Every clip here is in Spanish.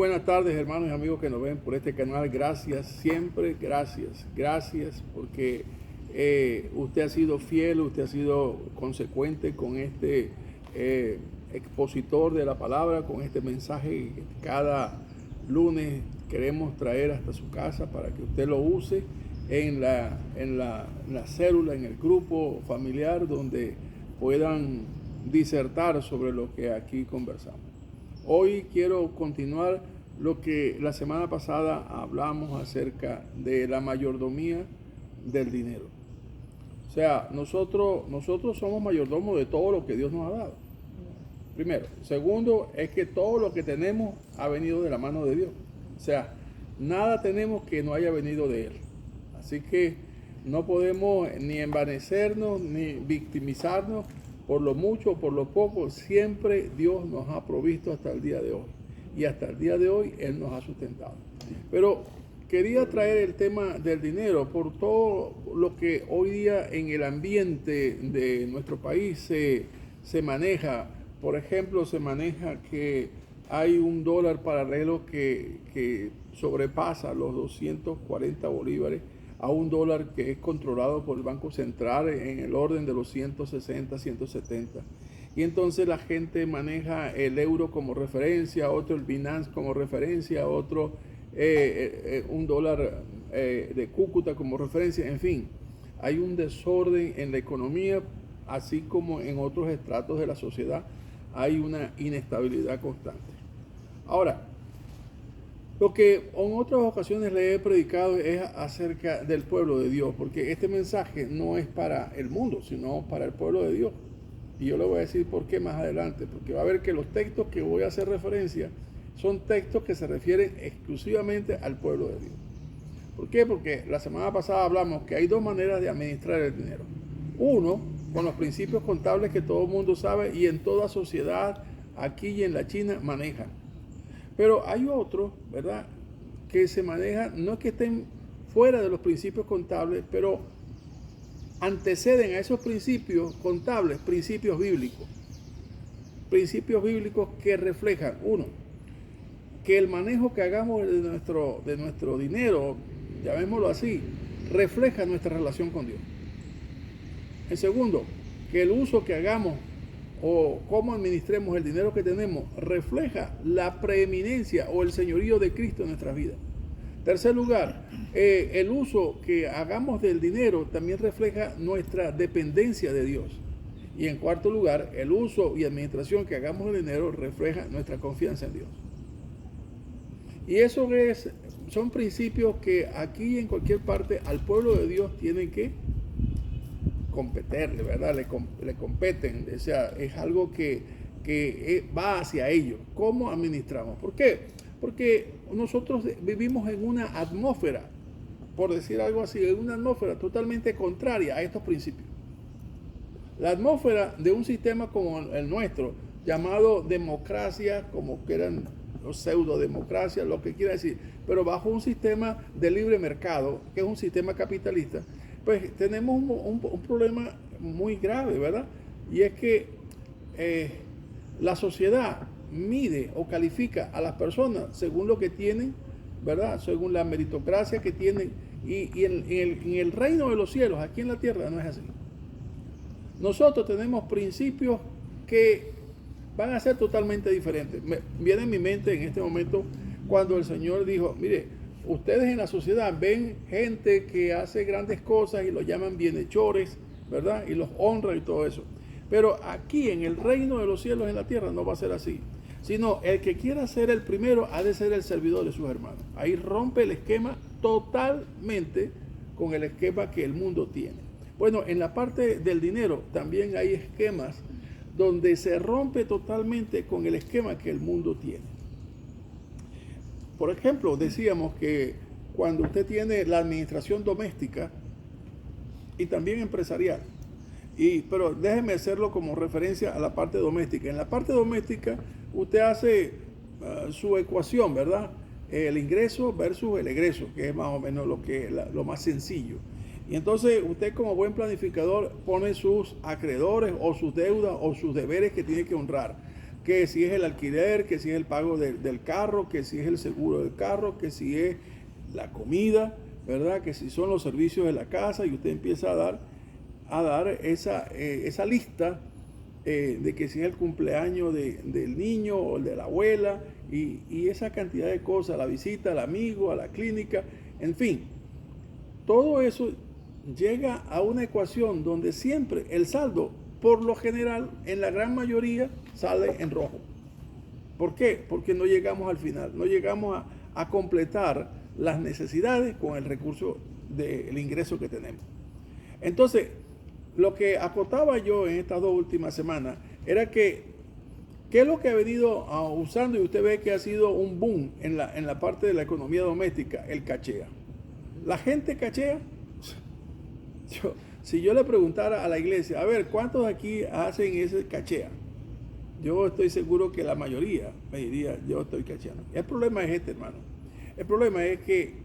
buenas tardes, hermanos y amigos que nos ven por este canal. Gracias, siempre gracias. Gracias porque usted ha sido fiel, usted ha sido consecuente con este expositor de la palabra, con este mensaje que cada lunes queremos traer hasta su casa para que usted lo use en la célula, en el grupo familiar, donde puedan disertar sobre lo que aquí conversamos. Hoy quiero continuar lo que la semana pasada hablamos acerca de la mayordomía del dinero. O sea, nosotros somos mayordomos de todo lo que Dios nos ha dado. Primero. Segundo, es que todo lo que tenemos ha venido de la mano de Dios. O sea, nada tenemos que no haya venido de Él. Así que no podemos ni envanecernos ni victimizarnos por lo mucho o por lo poco. Siempre Dios nos ha provisto hasta el día de hoy. Y hasta el día de hoy Él nos ha sustentado. Pero quería traer el tema del dinero por todo lo que hoy día en el ambiente de nuestro país se maneja. Por ejemplo, se maneja que hay un dólar paralelo que sobrepasa los 240 bolívares a un dólar que es controlado por el Banco Central en el orden de los 160, 170. Y entonces la gente maneja el euro como referencia, otro el Binance como referencia, otro un dólar de Cúcuta como referencia. En fin, hay un desorden en la economía, así como en otros estratos de la sociedad hay una inestabilidad constante. Ahora, lo que en otras ocasiones le he predicado es acerca del pueblo de Dios, porque este mensaje no es para el mundo, sino para el pueblo de Dios. Y yo le voy a decir por qué más adelante, porque va a ver que los textos que voy a hacer referencia son textos que se refieren exclusivamente al pueblo de Dios. ¿Por qué? Porque la semana pasada hablamos que hay dos maneras de administrar el dinero. Uno, con los principios contables que todo el mundo sabe y en toda sociedad, aquí y en la China, manejan. Pero hay otros, ¿verdad?, que se manejan, no es que estén fuera de los principios contables, pero anteceden a esos principios contables, principios bíblicos. Principios bíblicos que reflejan, uno, que el manejo que hagamos de nuestro dinero, llamémoslo así, refleja nuestra relación con Dios. En segundo, que el uso que hagamos o cómo administremos el dinero que tenemos refleja la preeminencia o el señorío de Cristo en nuestras vidas. Tercer lugar, el uso que hagamos del dinero también refleja nuestra dependencia de Dios. Y en cuarto lugar, el uso y administración que hagamos del dinero refleja nuestra confianza en Dios. Y eso son principios que aquí y en cualquier parte al pueblo de Dios tienen que competirle, ¿verdad? Le competen, o sea, es algo que va hacia ellos. ¿Cómo administramos? ¿Por qué? Porque nosotros vivimos en una atmósfera, por decir algo así, en una atmósfera totalmente contraria a estos principios. La atmósfera de un sistema como el nuestro, llamado democracia, como quieran, o pseudodemocracia, lo que quiera decir, pero bajo un sistema de libre mercado, que es un sistema capitalista, pues tenemos un problema muy grave, ¿verdad? Y es que la sociedad mide o califica a las personas según lo que tienen, ¿verdad? Según la meritocracia que tienen. Y en el reino de los cielos, aquí en la tierra, no es así. Nosotros tenemos principios que van a ser totalmente diferentes. Viene en mi mente en este momento cuando el Señor dijo, mire, ustedes en la sociedad ven gente que hace grandes cosas y los llaman bienhechores, ¿verdad? Y los honran y todo eso. Pero aquí en el reino de los cielos en la tierra no va a ser así. Sino el que quiera ser el primero ha de ser el servidor de sus hermanos. Ahí rompe el esquema totalmente con el esquema que el mundo tiene. Bueno, en la parte del dinero también hay esquemas donde se rompe totalmente con el esquema que el mundo tiene. Por ejemplo, decíamos que cuando usted tiene la administración doméstica y también empresarial, pero déjeme hacerlo como referencia a la parte doméstica. En la parte doméstica usted hace su ecuación, ¿verdad? El ingreso versus el egreso, que es más o menos lo más sencillo. Y entonces usted como buen planificador pone sus acreedores o sus deudas o sus deberes que tiene que honrar. que si es el alquiler, que si es el pago del carro, que si es el seguro del carro, que si es la comida, ¿verdad? Que si son los servicios de la casa, y usted empieza a dar esa lista de que si es el cumpleaños del niño o el de la abuela, y esa cantidad de cosas, la visita al amigo, a la clínica, en fin, todo eso llega a una ecuación donde siempre el saldo, por lo general, en la gran mayoría, sale en rojo. ¿Por qué? Porque no llegamos al final, no llegamos a completar las necesidades con el recurso del ingreso que tenemos. Entonces, lo que acotaba yo en estas 2 últimas semanas era que, ¿qué es lo que ha venido usando? Y usted ve que ha sido un boom en la parte de la economía doméstica, el cachea. La gente cachea. Si yo le preguntara a la iglesia, a ver, ¿cuántos aquí hacen ese cachea? Yo estoy seguro que la mayoría me diría, yo estoy cacheando. El problema es este, hermano. El problema es que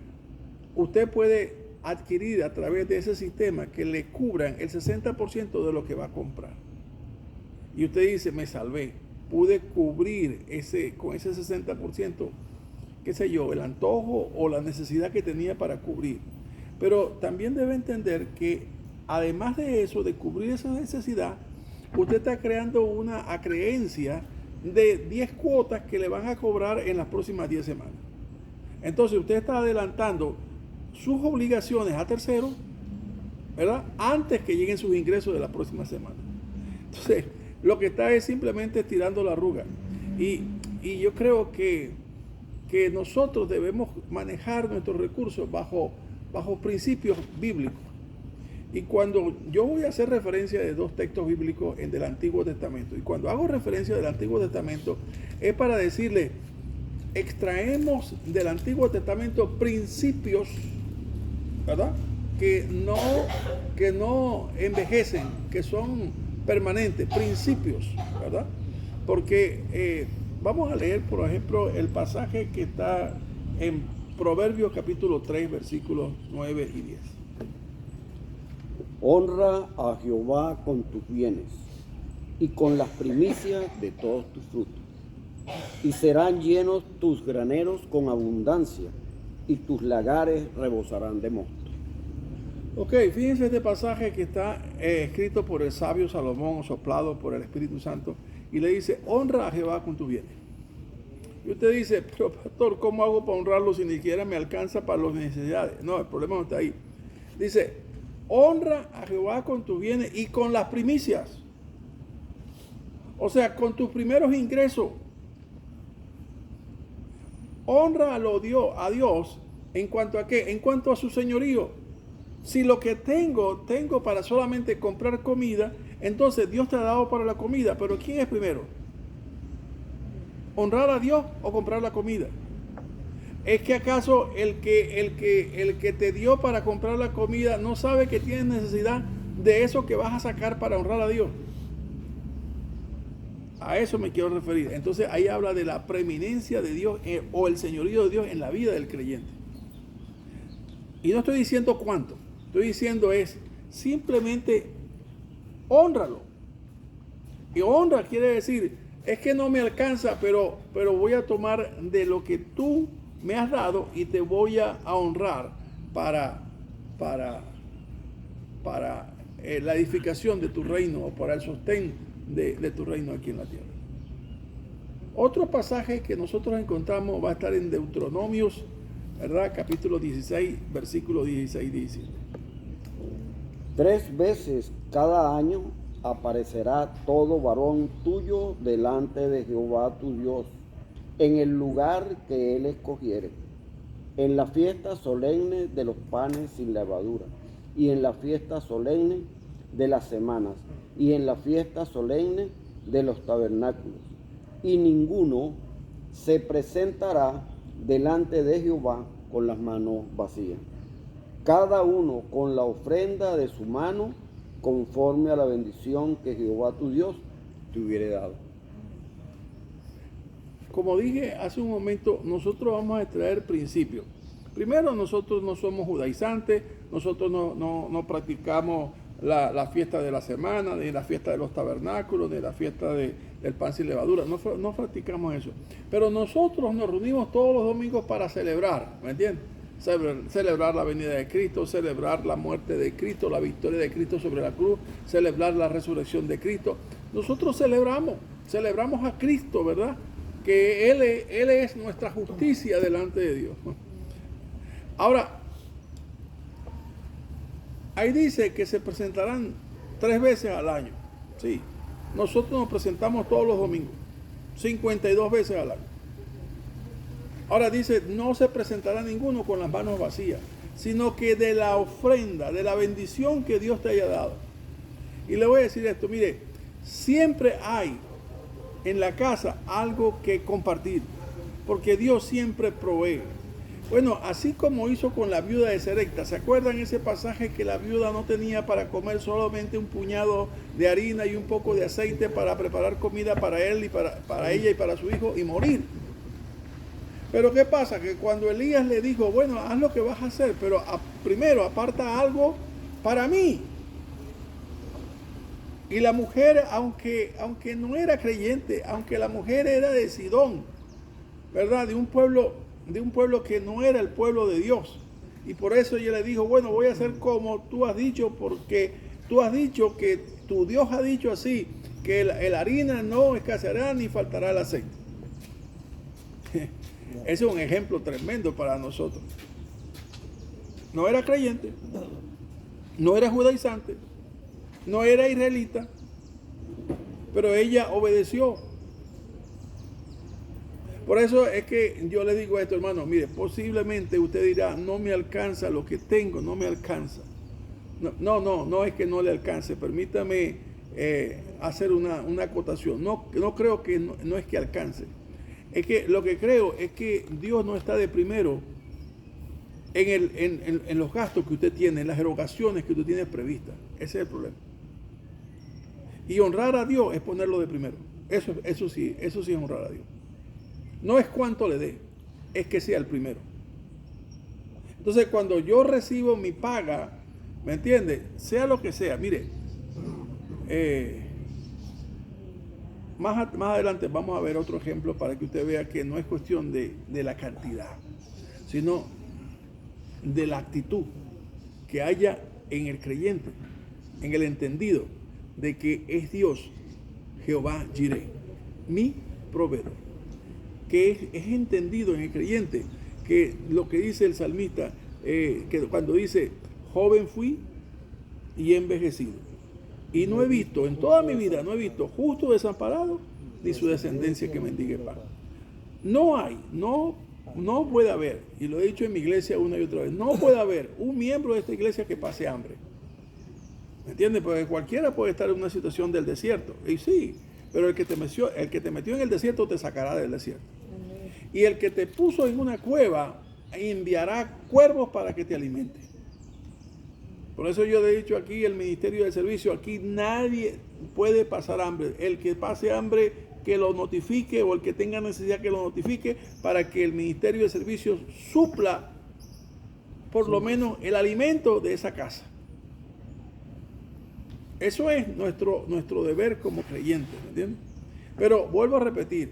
usted puede adquirir a través de ese sistema que le cubran el 60% de lo que va a comprar. Y usted dice, me salvé, pude cubrir con ese 60%, qué sé yo, el antojo o la necesidad que tenía para cubrir. Pero también debe entender que además de eso, de cubrir esa necesidad, usted está creando una acreencia de 10 cuotas que le van a cobrar en las próximas 10 semanas. Entonces usted está adelantando sus obligaciones a terceros, ¿verdad? Antes que lleguen sus ingresos de la próxima semana. Entonces, lo que está es simplemente estirando la arruga. Y yo creo que nosotros debemos manejar nuestros recursos bajo principios bíblicos. Y cuando yo voy a hacer referencia de 2 textos bíblicos del Antiguo Testamento, y cuando hago referencia del Antiguo Testamento, es para decirle, extraemos del Antiguo Testamento principios, ¿verdad? Que no envejecen, que son permanentes, principios, ¿verdad? Porque vamos a leer, por ejemplo, el pasaje que está en Proverbios capítulo 3, versículos 9 y 10. Honra a Jehová con tus bienes y con las primicias de todos tus frutos, y serán llenos tus graneros con abundancia, y tus lagares rebosarán de mosto. Ok, fíjense este pasaje que está escrito por el sabio Salomón, soplado por el Espíritu Santo, y le dice, honra a Jehová con tus bienes. Y usted dice, pero pastor, ¿cómo hago para honrarlo si ni siquiera me alcanza para las necesidades? No, el problema no está ahí. Dice, honra a Jehová con tus bienes y con las primicias. O sea, con tus primeros ingresos. Honra a Dios en cuanto a qué? En cuanto a su señorío. Si lo que tengo para solamente comprar comida, entonces Dios te ha dado para la comida. Pero ¿quién es primero? ¿Honrar a Dios o comprar la comida? ¿Es que acaso el que te dio para comprar la comida no sabe que tienes necesidad de eso que vas a sacar para honrar a Dios? A eso me quiero referir. Entonces ahí habla de la preeminencia de Dios o el señorío de Dios en la vida del creyente. Y no estoy diciendo cuánto. Estoy diciendo es simplemente hónralo. Y honra quiere decir, es que no me alcanza, pero voy a tomar de lo que tú me has dado y te voy a honrar para la edificación de tu reino o para el sostén de tu reino aquí en la tierra. Otro pasaje que nosotros encontramos va a estar en Deuteronomios, ¿verdad? Capítulo 16, versículo 16 y 17. 3 veces cada año aparecerá todo varón tuyo delante de Jehová tu Dios, en el lugar que él escogiere, en la fiesta solemne de los panes sin levadura, y en la fiesta solemne de las semanas, y en la fiesta solemne de los tabernáculos. Y ninguno se presentará delante de Jehová con las manos vacías. Cada uno con la ofrenda de su mano, conforme a la bendición que Jehová tu Dios te hubiere dado. Como dije hace un momento, nosotros vamos a extraer principios. Primero, nosotros no somos judaizantes, nosotros no practicamos la fiesta de la semana, ni la fiesta de los tabernáculos, ni la fiesta del pan sin levadura. No practicamos eso. Pero nosotros nos reunimos todos los domingos para celebrar, ¿me entiendes? Celebrar la venida de Cristo, celebrar la muerte de Cristo, la victoria de Cristo sobre la cruz, celebrar la resurrección de Cristo. Nosotros celebramos a Cristo, ¿verdad? Que Él es nuestra justicia delante de Dios. Ahora, ahí dice que se presentarán 3 veces al año. Sí, nosotros nos presentamos todos los domingos, 52 veces al año. Ahora dice, no se presentará ninguno con las manos vacías, sino que de la ofrenda, de la bendición que Dios te haya dado. Y le voy a decir esto, mire, siempre hay en la casa algo que compartir, porque Dios siempre provee. Bueno, así como hizo con la viuda de Sarepta, ¿se acuerdan ese pasaje que la viuda no tenía para comer solamente un puñado de harina y un poco de aceite para preparar comida para él y para ella y para su hijo y morir? Pero ¿qué pasa? Que cuando Elías le dijo, bueno, haz lo que vas a hacer, pero primero aparta algo para mí. Y la mujer, aunque no era creyente, aunque la mujer era de Sidón, ¿verdad? De un pueblo que no era el pueblo de Dios. Y por eso ella le dijo, bueno, voy a hacer como tú has dicho, porque tú has dicho que tu Dios ha dicho así, que la harina no escaseará ni faltará el aceite. Ese es un ejemplo tremendo para nosotros. No era creyente, no era judaizante, no era israelita, pero ella obedeció. Por eso es que yo le digo esto, hermano, mire, posiblemente usted dirá, no me alcanza lo que tengo, no me alcanza. No es que no le alcance, permítame hacer una acotación. No creo que no es que alcance. Es que lo que creo es que Dios no está de primero en los gastos que usted tiene, en las erogaciones que usted tiene previstas. Ese es el problema. Y honrar a Dios es ponerlo de primero. Eso sí es honrar a Dios. No es cuánto le dé, es que sea el primero. Entonces, cuando yo recibo mi paga, ¿me entiende? Sea lo que sea, mire, más adelante vamos a ver otro ejemplo para que usted vea que no es cuestión de la cantidad, sino de la actitud que haya en el creyente, en el entendido de que es Dios, Jehová Jireh, mi proveedor. Que es entendido en el creyente que lo que dice el salmista, que cuando dice, joven fui y he envejecido. Y no he visto, en toda mi vida, no he visto justo desamparado, ni su descendencia que mendigue pan. No puede haber, y lo he dicho en mi iglesia una y otra vez, no puede haber un miembro de esta iglesia que pase hambre. ¿Me entiendes? Porque cualquiera puede estar en una situación del desierto. Y sí, pero el que te metió en el desierto te sacará del desierto. Y el que te puso en una cueva enviará cuervos para que te alimenten. Por eso yo le he dicho aquí, el ministerio del servicio, aquí nadie puede pasar hambre. El que pase hambre, que lo notifique, o el que tenga necesidad, que lo notifique, para que el ministerio de servicio supla por lo menos el alimento de esa casa. Eso es nuestro deber como creyentes, ¿me entiendes? Pero vuelvo a repetir,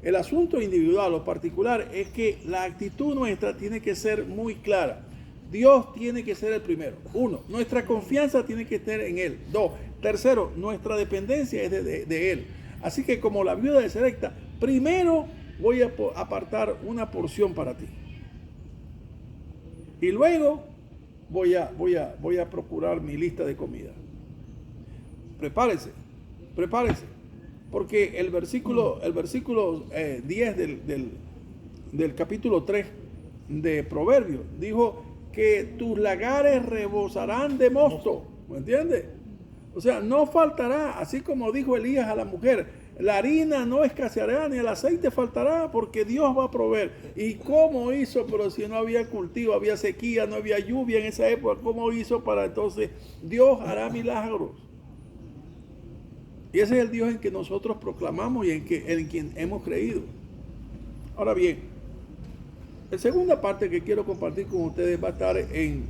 el asunto individual o particular es que la actitud nuestra tiene que ser muy clara. Dios tiene que ser el primero. 1, nuestra confianza tiene que estar en Él. 2, tercero, nuestra dependencia es de Él. Así que como la viuda de Sarepta, primero voy a apartar una porción para ti. Y luego voy a procurar mi lista de comida. Prepárese. Porque el versículo 10 del capítulo 3 de Proverbios dijo que tus lagares rebosarán de mosto. ¿Me entiendes? O sea, no faltará, así como dijo Elías a la mujer, la harina no escaseará ni el aceite faltará porque Dios va a proveer. ¿Y cómo hizo? Pero si no había cultivo, había sequía, no había lluvia en esa época, ¿cómo hizo para entonces? Dios hará milagros. Y ese es el Dios en que nosotros proclamamos y en quien hemos creído. Ahora bien, la segunda parte que quiero compartir con ustedes va a estar en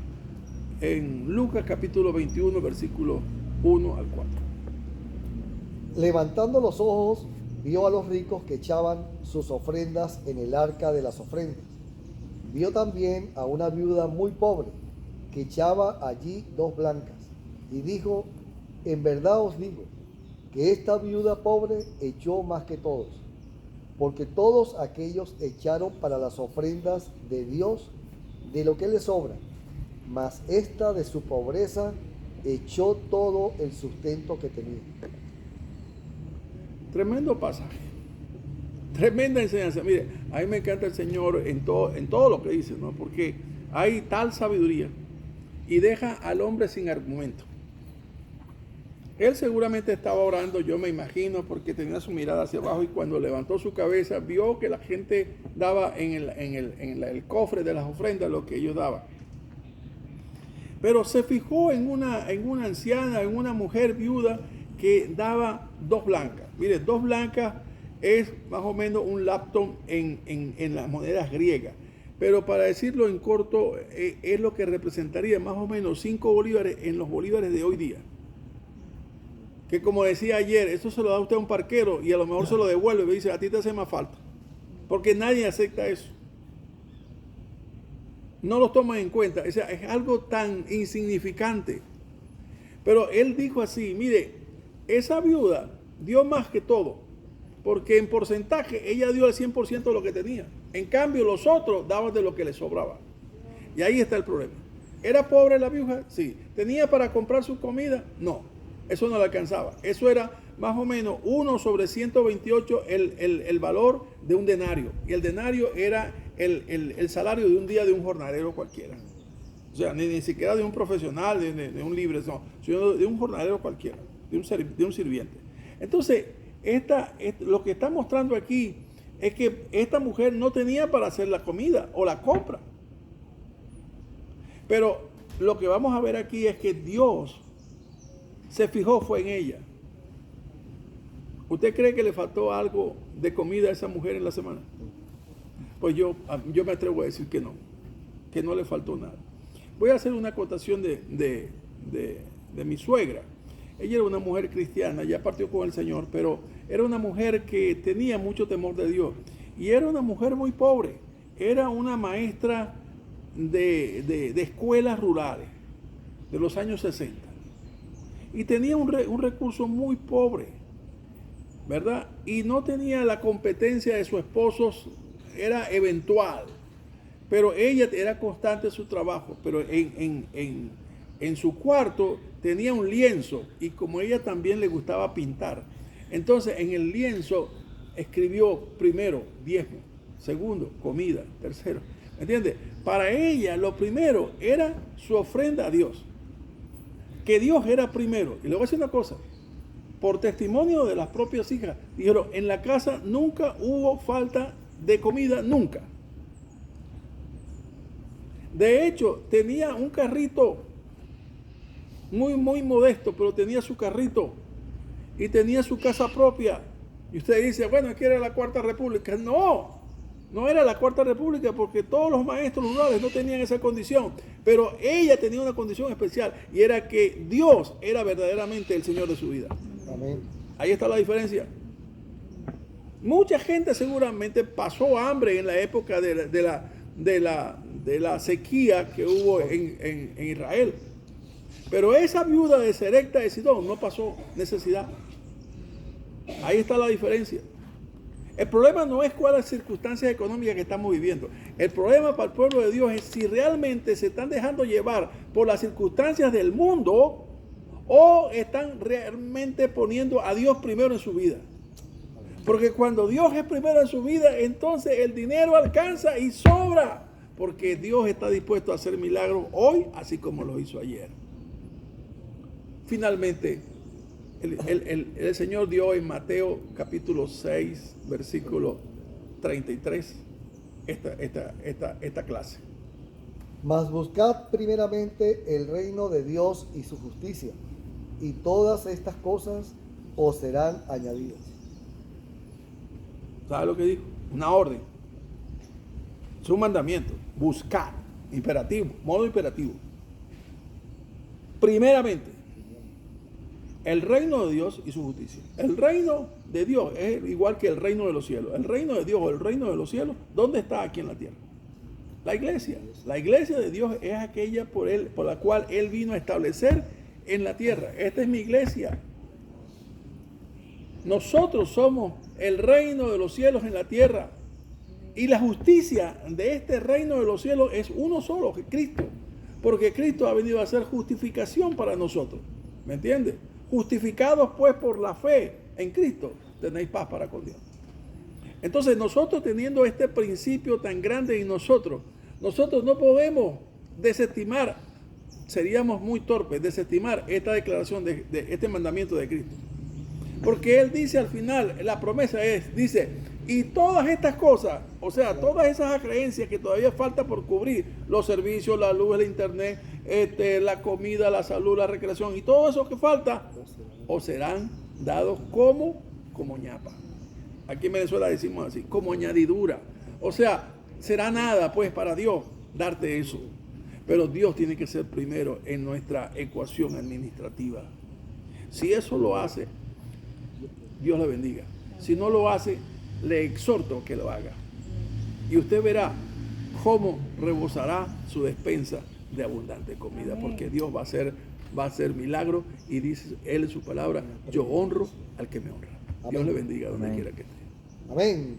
en Lucas capítulo 21, versículos 1 al 4. Levantando los ojos, vio a los ricos que echaban sus ofrendas en el arca de las ofrendas. Vio también a una viuda muy pobre que echaba allí 2 blancas. Y dijo: en verdad os digo que esta viuda pobre echó más que todos, porque todos aquellos echaron para las ofrendas de Dios de lo que les sobra, mas esta de su pobreza echó todo el sustento que tenía. Tremendo pasaje, tremenda enseñanza. Mire, a mí me encanta el Señor en todo lo que dice, ¿no? Porque hay tal sabiduría y deja al hombre sin argumento. Él seguramente estaba orando, yo me imagino, porque tenía su mirada hacia abajo, y cuando levantó su cabeza vio que la gente daba en el cofre de las ofrendas lo que ellos daban. Pero se fijó en una anciana, en una mujer viuda que daba 2 blancas. Mire, 2 blancas es más o menos un laptop en las monedas griegas. Pero para decirlo en corto, es lo que representaría más o menos 5 bolívares en los bolívares de hoy día. Que como decía ayer, eso se lo da usted a un parquero y a lo mejor se lo devuelve y dice: a ti te hace más falta. Porque nadie acepta eso. No lo toman en cuenta. O sea, es algo tan insignificante. Pero él dijo así: mire, esa viuda dio más que todo, porque en porcentaje ella dio el 100% de lo que tenía. En cambio, los otros daban de lo que les sobraba. Y ahí está el problema. ¿Era pobre la viuda? Sí. ¿Tenía para comprar su comida? No. Eso no le alcanzaba. Eso era más o menos 1 sobre 128 el valor de un denario. Y el denario era el salario de un día de un jornalero cualquiera. O sea, ni siquiera de un profesional, de un libre, no, sino de un jornalero cualquiera, de un sirviente. Entonces, lo que está mostrando aquí es que esta mujer no tenía para hacer la comida o la compra. Pero lo que vamos a ver aquí es que Dios se fijó fue en ella. ¿Usted cree que le faltó algo de comida a esa mujer en la semana? Pues yo me atrevo a decir que no le faltó nada. Voy a hacer una acotación de mi suegra. Ella era una mujer cristiana, ya partió con el Señor, pero era una mujer que tenía mucho temor de Dios. Y era una mujer muy pobre. Era una maestra de escuelas rurales de los años 60. Y tenía un recurso muy pobre, ¿verdad? Y no tenía la competencia de su esposo, era eventual. Pero ella era constante en su trabajo. Pero en su cuarto tenía un lienzo, y como ella también le gustaba pintar, entonces en el lienzo escribió primero diezmo, segundo comida, tercero. ¿Me entiendes? Para ella lo primero era su ofrenda a Dios. Que Dios era primero. Y le voy a decir una cosa, por testimonio de las propias hijas, dijeron: en la casa nunca hubo falta de comida, nunca. De hecho, tenía un carrito muy, muy modesto, pero tenía su carrito y tenía su casa propia. Y usted dice: bueno, aquí era la Cuarta República. No era la Cuarta República, porque todos los maestros rurales no tenían esa condición. Pero ella tenía una condición especial, y era que Dios era verdaderamente el Señor de su vida. Amén. Ahí está la diferencia. Mucha gente seguramente pasó hambre en la época de la sequía que hubo en Israel. Pero esa viuda de Serepta de Sidón no pasó necesidad. Ahí está la diferencia. El problema no es cuáles circunstancias económicas que estamos viviendo. El problema para el pueblo de Dios es si realmente se están dejando llevar por las circunstancias del mundo, o están realmente poniendo a Dios primero en su vida. Porque cuando Dios es primero en su vida, entonces el dinero alcanza y sobra. Porque Dios está dispuesto a hacer milagros hoy, así como lo hizo ayer. Finalmente, el Señor dio en Mateo capítulo 6, versículo 33, esta clase. Mas buscad primeramente el reino de Dios y su justicia, y todas estas cosas os serán añadidas. ¿Sabe lo que dijo? Una orden. Es un mandamiento. Buscar. Imperativo. Modo imperativo. Primeramente, el reino de Dios y su justicia. El reino de Dios es igual que el reino de los cielos. El reino de Dios o el reino de los cielos, ¿dónde está aquí en la tierra? La iglesia. La iglesia de Dios es aquella por la cual Él vino a establecer en la tierra. Esta es mi iglesia. Nosotros somos el reino de los cielos en la tierra. Y la justicia de este reino de los cielos es uno solo, Cristo. Porque Cristo ha venido a hacer justificación para nosotros. ¿Me entiendes? Justificados pues por la fe en Cristo, tenéis paz para con Dios. Entonces nosotros teniendo este principio tan grande en nosotros no podemos desestimar, seríamos muy torpes, desestimar esta declaración de este mandamiento de Cristo. Porque Él dice al final, la promesa dice, y todas estas cosas, o sea, todas esas creencias que todavía falta por cubrir, los servicios, la luz, el internet, la comida, la salud, la recreación, y todo eso que falta, os serán dados como ñapa. Aquí en Venezuela decimos así, como añadidura. O sea, será nada pues para Dios darte eso. Pero Dios tiene que ser primero en nuestra ecuación administrativa. Si eso lo hace, Dios le bendiga. Si no lo hace, le exhorto que lo haga. Y usted verá cómo rebosará su despensa de abundante comida. Porque Dios va a hacer milagro. Y dice Él en su palabra, yo honro al que me honra. Dios le bendiga donde quiera que esté. Amén.